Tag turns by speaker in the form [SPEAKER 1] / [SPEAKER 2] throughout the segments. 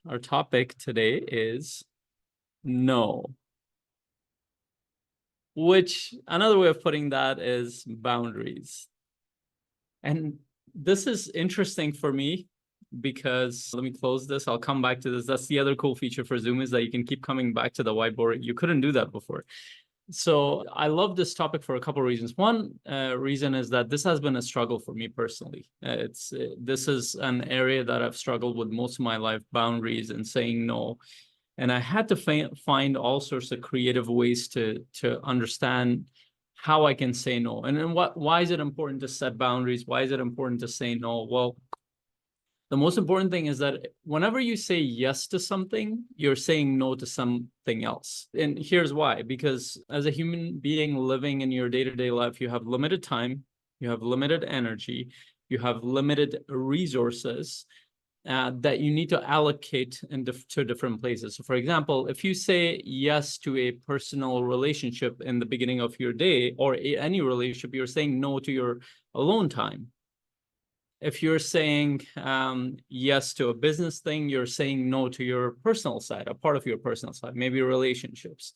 [SPEAKER 1] Our topic today is no, which another way of putting that is boundaries. And this is interesting for me because let me close this. I'll come back to this. That's the other cool feature for Zoom is that you can keep coming back to the whiteboard. You couldn't do that before. So I love this topic for a couple of reasons. One reason is that this has been a struggle for me personally. This is an area that I've struggled with most of my life, boundaries and saying no. And I had to find all sorts of creative ways to understand how I can say no. And then why is it important to set boundaries? Why is it important to say no? Well, the most important thing is that whenever you say yes to something, you're saying no to something else. And here's why. Because as a human being living in your day-to-day life, you have limited time, you have limited energy, you have limited resources that you need to allocate to different places. So for example, if you say yes to a personal relationship in the beginning of your day or any relationship, you're saying no to your alone time. If you're saying yes to a business thing, you're saying no to your personal side, a part of your personal side, maybe relationships.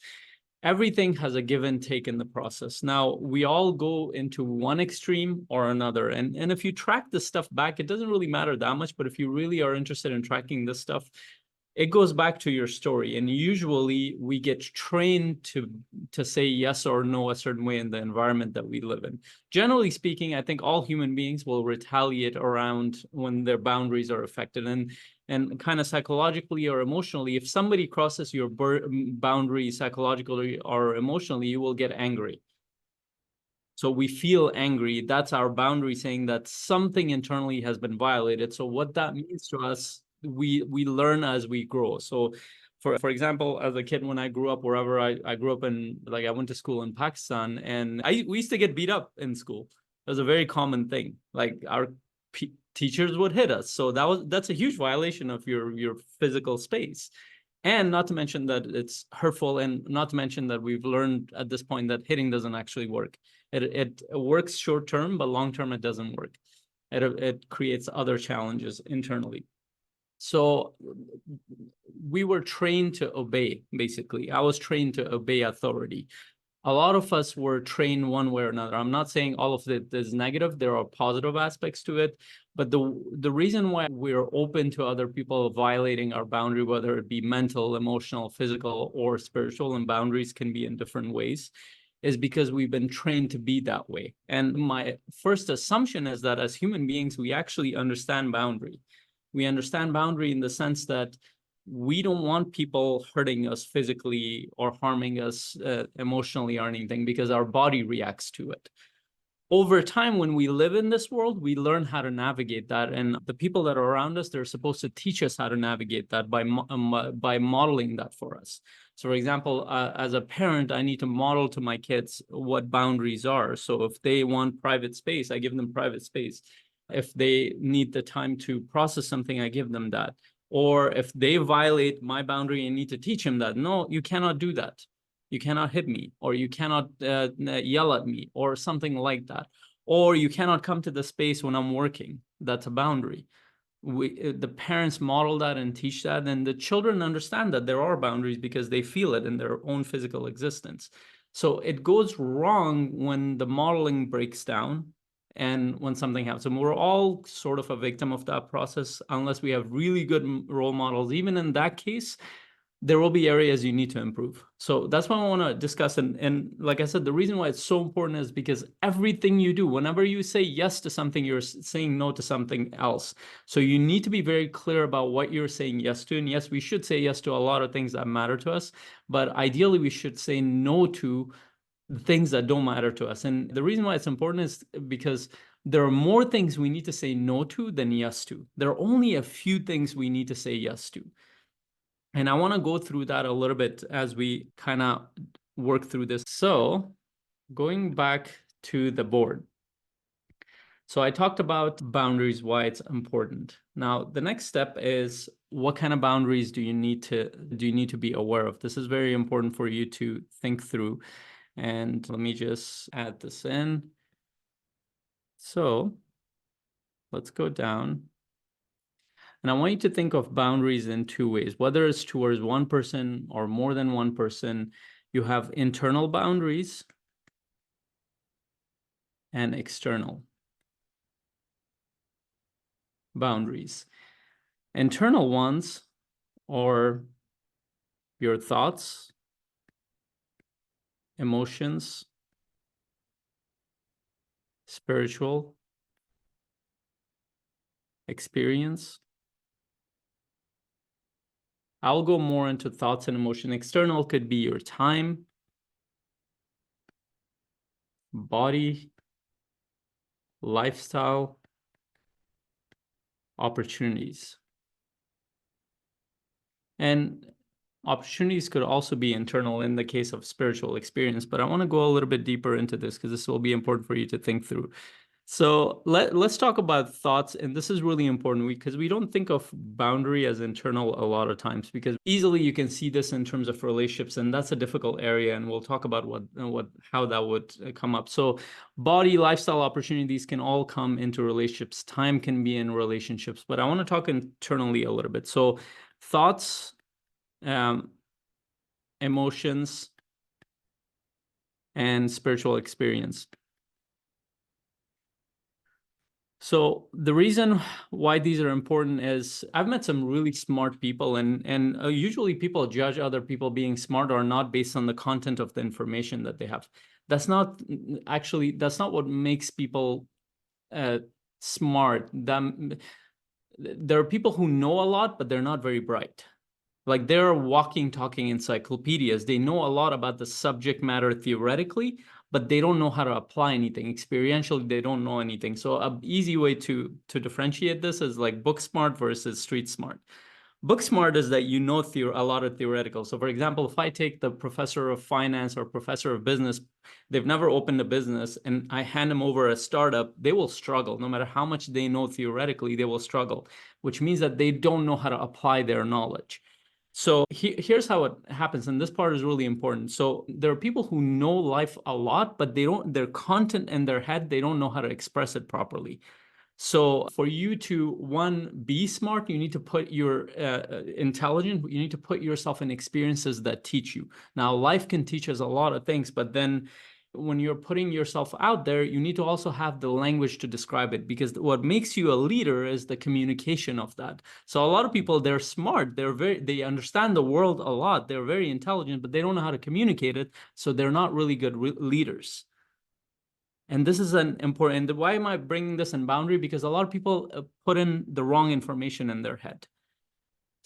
[SPEAKER 1] Everything has a give and take in the process. Now, we all go into one extreme or another. And if you track this stuff back, it doesn't really matter that much. But if you really are interested in tracking this stuff, it goes back to your story. And usually we get trained to say yes or no a certain way in the environment that we live in. Generally speaking, I think all human beings will retaliate around when their boundaries are affected. And kind of psychologically or emotionally, if somebody crosses your boundary psychologically or emotionally, you will get angry. So we feel angry. That's our boundary saying that something internally has been violated. So what that means to us, we learn as we grow. So for example, as a kid, when I grew up, wherever I grew up in, like I went to school in Pakistan, and we used to get beat up in school. It was a very common thing. Like our teachers would hit us. So that's a huge violation of your physical space. And not to mention that it's hurtful, and not to mention that we've learned at this point that hitting doesn't actually work. It works short term, but long term it doesn't work. It creates other challenges internally. So we were trained to obey, basically. I was trained to obey authority. A lot of us were trained one way or another. I'm not saying all of it is negative. There are positive aspects to it. But the reason why we're open to other people violating our boundary, whether it be mental, emotional, physical, or spiritual, and boundaries can be in different ways, is because we've been trained to be that way. And my first assumption is that as human beings, we actually understand boundary. We understand boundary in the sense that we don't want people hurting us physically or harming us emotionally or anything, because our body reacts to it. Over time, when we live in this world, we learn how to navigate that. And the people that are around us, they're supposed to teach us how to navigate that by modeling that for us. So for example, as a parent, I need to model to my kids what boundaries are. So if they want private space, I give them private space. If they need the time to process something, I give them that. Or if they violate my boundary, I need to teach them that, no, you cannot do that. You cannot hit me, or you cannot yell at me, or something like that. Or you cannot come to the space when I'm working. That's a boundary. The parents model that and teach that, and the children understand that there are boundaries because they feel it in their own physical existence. So it goes wrong when the modeling breaks down and when something happens. And we're all sort of a victim of that process unless we have really good role models. Even in that case, there will be areas you need to improve. So that's what I want to discuss. And like I said, the reason why it's so important is because everything you do, whenever you say yes to something, you're saying no to something else. So you need to be very clear about what you're saying yes to. And yes, we should say yes to a lot of things that matter to us, but ideally we should say no to the things that don't matter to us. And the reason why it's important is because there are more things we need to say no to than yes to. There are only a few things we need to say yes to. And I want to go through that a little bit as we kind of work through this. So going back to the board. So I talked about boundaries, why it's important. Now, the next step is what kind of boundaries do you need to be aware of? This is very important for you to think through. And let me just add this in. So let's go down. And I want you to think of boundaries in two ways, whether it's towards one person or more than one person. You have internal boundaries and external boundaries. Internal ones are your thoughts, emotions, spiritual experience. I'll go more into thoughts and emotion. External could be your time, body, lifestyle, opportunities. And opportunities could also be internal in the case of spiritual experience, but I want to go a little bit deeper into this because this will be important for you to think through. So let's talk about thoughts, and this is really important because we don't think of boundary as internal a lot of times, because easily you can see this in terms of relationships, and that's a difficult area, and we'll talk about how that would come up. So body, lifestyle, opportunities can all come into relationships. Time can be in relationships, but I want to talk internally a little bit. So thoughts, emotions, and spiritual experience. So the reason why these are important is I've met some really smart people, and usually people judge other people being smart or not based on the content of the information that they have. That's not what makes people smart. There are people who know a lot, but they're not very bright. Like, they're walking, talking encyclopedias. They know a lot about the subject matter theoretically, but they don't know how to apply anything. Experientially, they don't know anything. So an easy way to differentiate this is like book smart versus street smart. Book smart is that you know a lot of theoretical. So for example, if I take the professor of finance or professor of business, they've never opened a business, and I hand them over a startup, they will struggle. No matter how much they know theoretically, they will struggle, which means that they don't know how to apply their knowledge. So here's how it happens, and this part is really important. So there are people who know life a lot, but their content in their head, they don't know how to express it properly. So for you to, one, be smart, you need to put your intelligent, you need to put yourself in experiences that teach you. Now, life can teach us a lot of things, but then when you're putting yourself out there, you need to also have the language to describe it, because what makes you a leader is the communication of that. So a lot of people, they're smart, they understand the world a lot, they're very intelligent, but they don't know how to communicate it, so they're not really good leaders. And this is an important, why am I bringing this in boundary? Because a lot of people put in the wrong information in their head.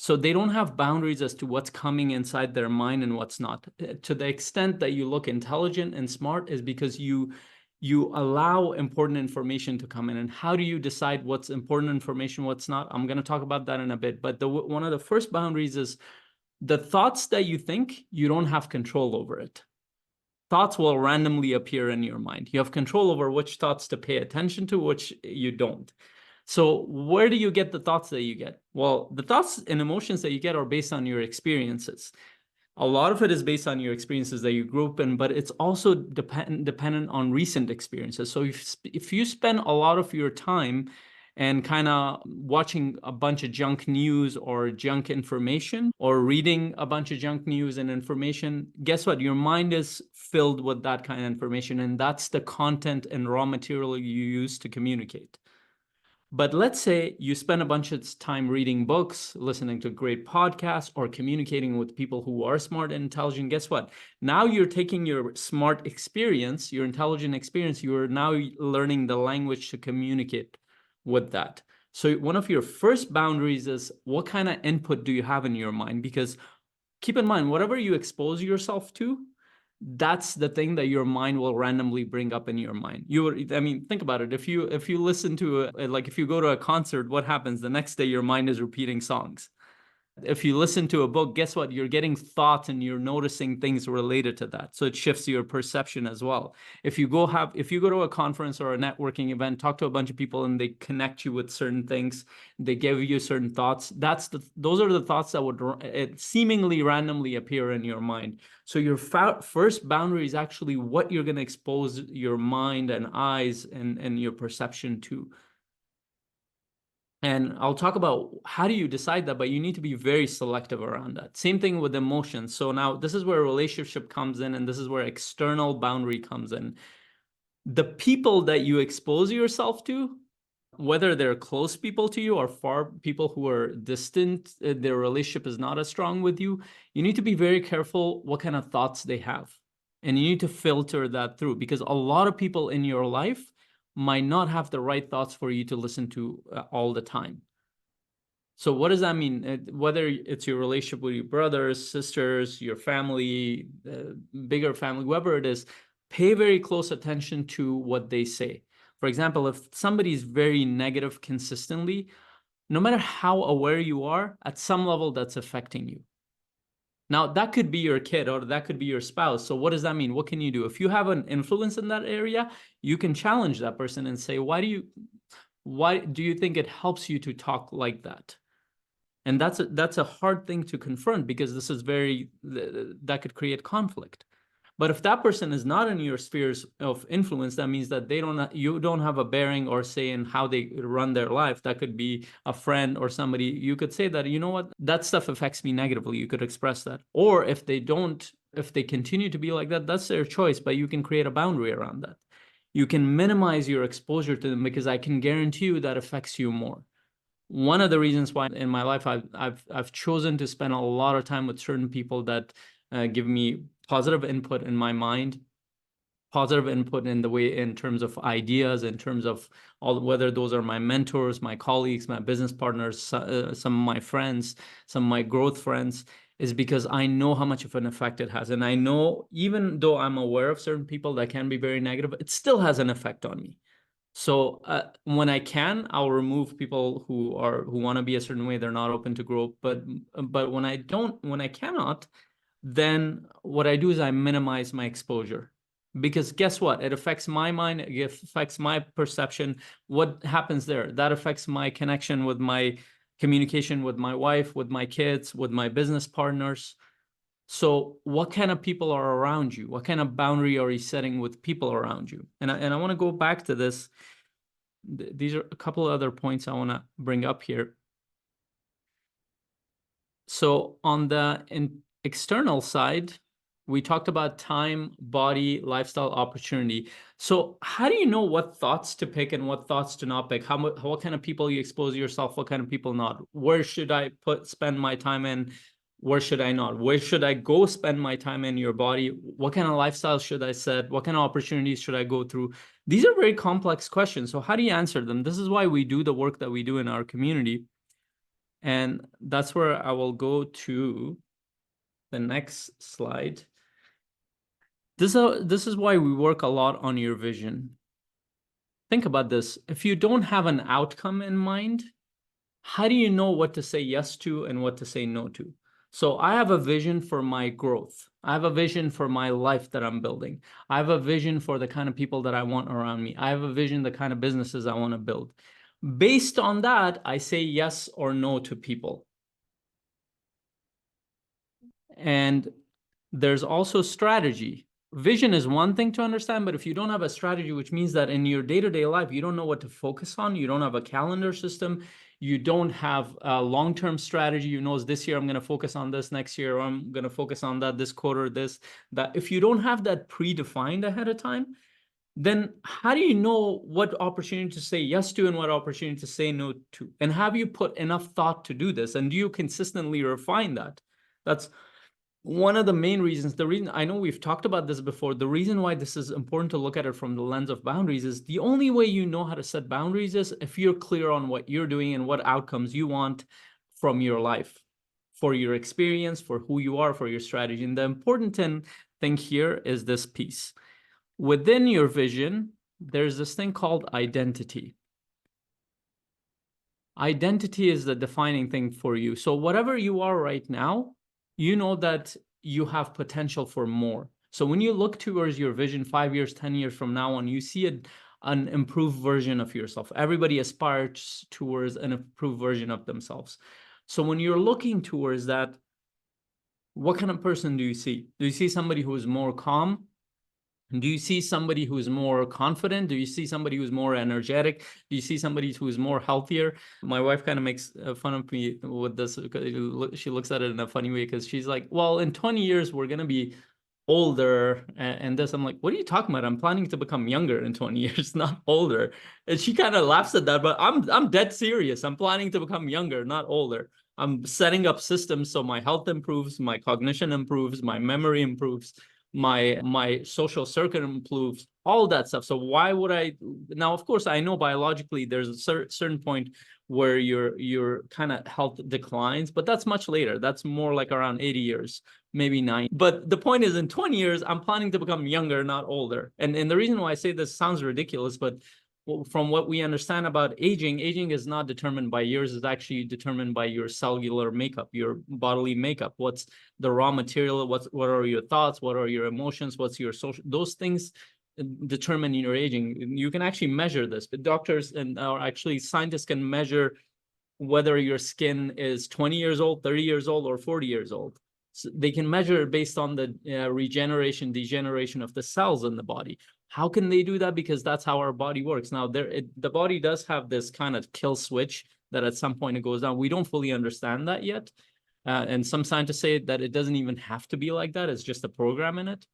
[SPEAKER 1] So they don't have boundaries as to what's coming inside their mind and what's not. To the extent that you look intelligent and smart is because you allow important information to come in. And how do you decide what's important information, what's not? I'm going to talk about that in a bit. But one of the first boundaries is the thoughts that you think, you don't have control over it. Thoughts will randomly appear in your mind. You have control over which thoughts to pay attention to, which you don't. So where do you get the thoughts that you get? Well, the thoughts and emotions that you get are based on your experiences. A lot of it is based on your experiences that you grew up in, but it's also dependent on recent experiences. So if you spend a lot of your time and kind of watching a bunch of junk news or junk information, or reading a bunch of junk news and information, guess what? Your mind is filled with that kind of information, and that's the content and raw material you use to communicate. But let's say you spend a bunch of time reading books, listening to great podcasts, or communicating with people who are smart and intelligent. Guess what? Now you're taking your smart experience, your intelligent experience, you're now learning the language to communicate with that. So one of your first boundaries is, what kind of input do you have in your mind? Because keep in mind, whatever you expose yourself to, that's the thing that your mind will randomly bring up in your mind. I mean, think about it. If you listen to if you go to a concert, what happens? The next day, your mind is repeating songs. If you listen to a book, guess what? You're getting thoughts and you're noticing things related to that. So it shifts your perception as well. If you go to a conference or a networking event, talk to a bunch of people and they connect you with certain things, they give you certain thoughts. Those are the thoughts that would seemingly randomly appear in your mind. So your first boundary is actually what you're going to expose your mind and eyes and your perception to. And I'll talk about how do you decide that, but you need to be very selective around that. Same thing with emotions. So now this is where relationship comes in, and this is where external boundary comes in. The people that you expose yourself to, whether they're close people to you or far people who are distant, their relationship is not as strong with you, you need to be very careful what kind of thoughts they have. And you need to filter that through, because a lot of people in your life might not have the right thoughts for you to listen to all the time. So what does that mean? Whether it's your relationship with your brothers, sisters, your family, bigger family, whoever it is, pay very close attention to what they say. For example, if somebody's very negative consistently, no matter how aware you are, at some level that's affecting you. Now, that could be your kid or that could be your spouse. So what does that mean? What can you do? If you have an influence in that area, you can challenge that person and say, why do you think it helps you to talk like that? And that's a hard thing to confront, because this is that could create conflict. But if that person is not in your spheres of influence, that means that you don't have a bearing or say in how they run their life. That could be a friend or somebody. You could say that, you know what, that stuff affects me negatively. You could express that. Or if they continue to be like that, that's their choice, but you can create a boundary around that. You can minimize your exposure to them, because I can guarantee you that affects you more. One of the reasons why in my life I've chosen to spend a lot of time with certain people that give me positive input in my mind, positive input in the way, in terms of ideas, in terms of whether those are my mentors, my colleagues, my business partners, some of my friends, some of my growth friends, is because I know how much of an effect it has. And I know, even though I'm aware of certain people that can be very negative, it still has an effect on me. So when I can, I'll remove people who want to be a certain way. They're not open to growth. But when I cannot, then what I do is I minimize my exposure, because guess what? It affects my mind. It affects my perception. What happens there? That affects my connection with my communication with my wife, with my kids, with my business partners. So what kind of people are around you? What kind of boundary are you setting with people around you? And I want to go back to this. These are a couple of other points I want to bring up here. So on the external side, we talked about time, body, lifestyle, opportunity. So how do you know what thoughts to pick and what thoughts to not pick? What kind of people you expose yourself, what kind of people not? Where should I spend my time in? Where should I not? Where should I go spend my time in your body? What kind of lifestyle should I set? What kind of opportunities should I go through? These are very complex questions. So how do you answer them? This is why we do the work that we do in our community. And that's where I will go to the next slide. This is why we work a lot on your vision. Think about this. If you don't have an outcome in mind, how do you know what to say yes to and what to say no to? So I have a vision for my growth. I have a vision for my life that I'm building. I have a vision for the kind of people that I want around me. I have a vision, the kind of businesses I want to build. Based on that, I say yes or no to people. And there's also strategy. Vision is one thing to understand, but if you don't have a strategy, which means that in your day-to-day life, you don't know what to focus on, you don't have a calendar system, you don't have a long-term strategy, you know, this year I'm going to focus on this, next year I'm going to focus on that, this quarter, this, that. If you don't have that predefined ahead of time, then how do you know what opportunity to say yes to and what opportunity to say no to? And have you put enough thought to do this? And do you consistently refine that? That's one of the main reasons. The reason, I know we've talked about this before, the reason why this is important to look at it from the lens of boundaries is the only way you know how to set boundaries is if you're clear on what you're doing and what outcomes you want from your life, for your experience, for who you are, for your strategy. And the important thing here is this piece. Within your vision, there's this thing called identity. Identity is the defining thing for you. So whatever you are right now, you know that you have potential for more. So when you look towards your vision 5 years, 10 years from now on, you see an improved version of yourself. Everybody aspires towards an improved version of themselves. So when you're looking towards that, what kind of person do you see? Do you see somebody who is more calm, Do you see somebody who's more confident? Do you see somebody who's more energetic? Do you see somebody who's more healthier? My wife kind of makes fun of me with this because she looks at it in a funny way because she's like, well, in 20 years, we're going to be older and this. I'm like, what are you talking about? I'm planning to become younger in 20 years, not older. And she kind of laughs at that, but I'm dead serious. I'm planning to become younger, not older. I'm setting up systems so my health improves, my cognition improves, my memory improves, my social circuit improves, all that stuff. So why would I now? Of course, I know biologically there's a certain point where your kind of health declines, but that's much later. That's more like around 80 years, maybe 90. But the point is, in 20 years, I'm planning to become younger, not older. And the reason why I say this sounds ridiculous, but from what we understand about aging is not determined by years. It's actually determined by your cellular makeup, your bodily makeup. What's the raw material? What are your thoughts? What are your emotions? What's your social? Those things determine your aging. You can actually measure this, but doctors and or actually scientists can measure whether your skin is 20 years old, 30 years old, or 40 years old. So they can measure it based on the regeneration, degeneration of the cells in the body. How can they do that? Because that's how our body works. Now, the body does have this kind of kill switch that at some point it goes down. We don't fully understand that yet. And some scientists say that it doesn't even have to be like that. It's just a program in it.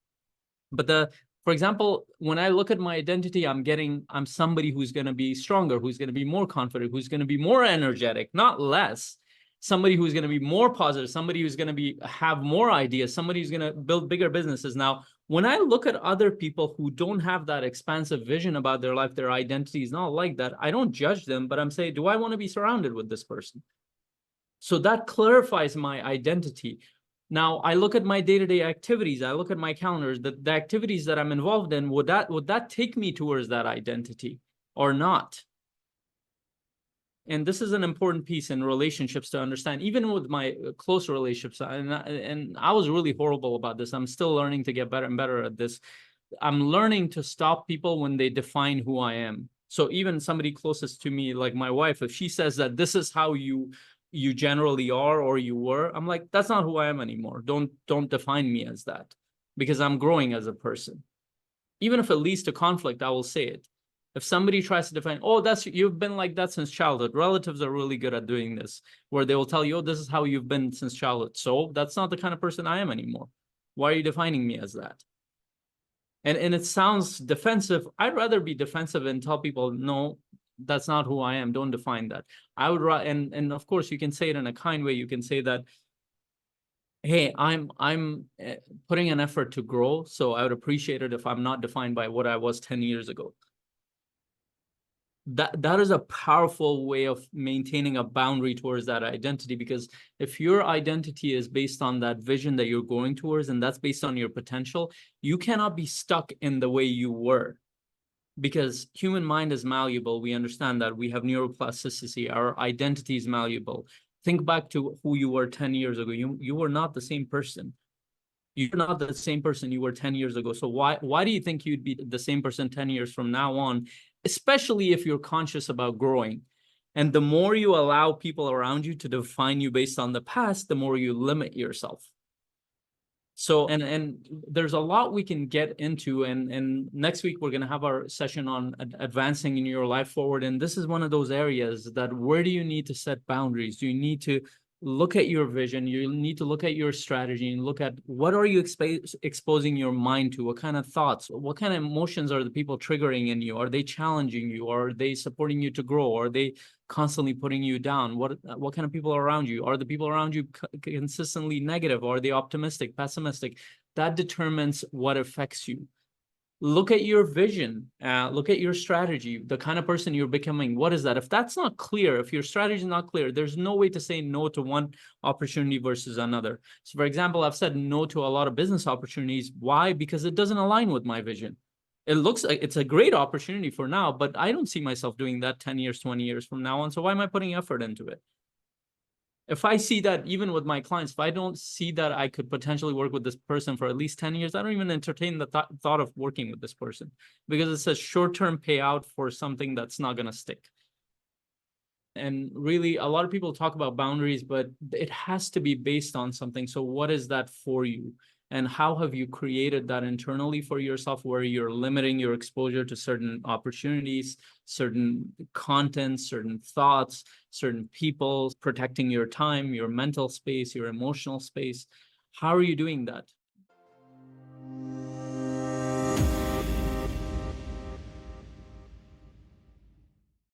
[SPEAKER 1] But for example, when I look at my identity, I'm somebody who's going to be stronger, who's going to be more confident, who's going to be more energetic, not less. Somebody who's going to be more positive, somebody who's going to have more ideas, somebody who's going to build bigger businesses. Now, when I look at other people who don't have that expansive vision about their life, their identity is not like that, I don't judge them, but I'm saying, do I want to be surrounded with this person? So that clarifies my identity. Now, I look at my day-to-day activities. I look at my calendars, the activities that I'm involved in. Would that take me towards that identity or not? And this is an important piece in relationships to understand, even with my close relationships. And I was really horrible about this. I'm still learning to get better and better at this. I'm learning to stop people when they define who I am. So even somebody closest to me, like my wife, if she says that this is how you generally are or you were, I'm like, that's not who I am anymore. Don't define me as that, because I'm growing as a person. Even if it leads to conflict, I will say it. If somebody tries to define, oh, you've been like that since childhood. Relatives are really good at doing this, where they will tell you, oh, this is how you've been since childhood. So that's not the kind of person I am anymore. Why are you defining me as that? And it sounds defensive. I'd rather be defensive and tell people, no, that's not who I am. Don't define that. I would rather, and of course you can say it in a kind way. You can say that, hey, I'm putting an effort to grow, so I would appreciate it if I'm not defined by what I was 10 years ago. That is a powerful way of maintaining a boundary towards that identity, because if your identity is based on that vision that you're going towards, and that's based on your potential, you cannot be stuck in the way you were, because human mind is malleable. We understand that. We have neuroplasticity. Our identity is malleable. Think back to who you were 10 years ago. You were not the same person. You're not the same person you were 10 years ago. So why do you think you'd be the same person 10 years from now on, especially if you're conscious about growing? And the more you allow people around you to define you based on the past, the more you limit yourself. So, and there's a lot we can get into, and next week we're going to have our session on advancing in your life forward. And this is one of those areas that, where do you need to set boundaries? Do you need to look at your vision? You need to look at your strategy and look at what are you exposing your mind to? What kind of thoughts, what kind of emotions are the people triggering in you? Are they challenging you? Are they supporting you to grow? Are they constantly putting you down? What kind of people are around you? Are the people around you consistently negative? Are they optimistic, pessimistic? That determines what affects you. Look at your vision, look at your strategy, the kind of person you're becoming. What is that? If that's not clear, if your strategy is not clear, there's no way to say no to one opportunity versus another. So for example, I've said no to a lot of business opportunities. Why? Because it doesn't align with my vision. It looks like it's a great opportunity for now, but I don't see myself doing that 10 years, 20 years from now on. So why am I putting effort into it? If I see that, even with my clients, if I don't see that I could potentially work with this person for at least 10 years, I don't even entertain the thought of working with this person, because it's a short-term payout for something that's not going to stick. And really, a lot of people talk about boundaries, but it has to be based on something. So what is that for you? And how have you created that internally for yourself, where you're limiting your exposure to certain opportunities, certain content, certain thoughts, certain people, protecting your time, your mental space, your emotional space? How are you doing that?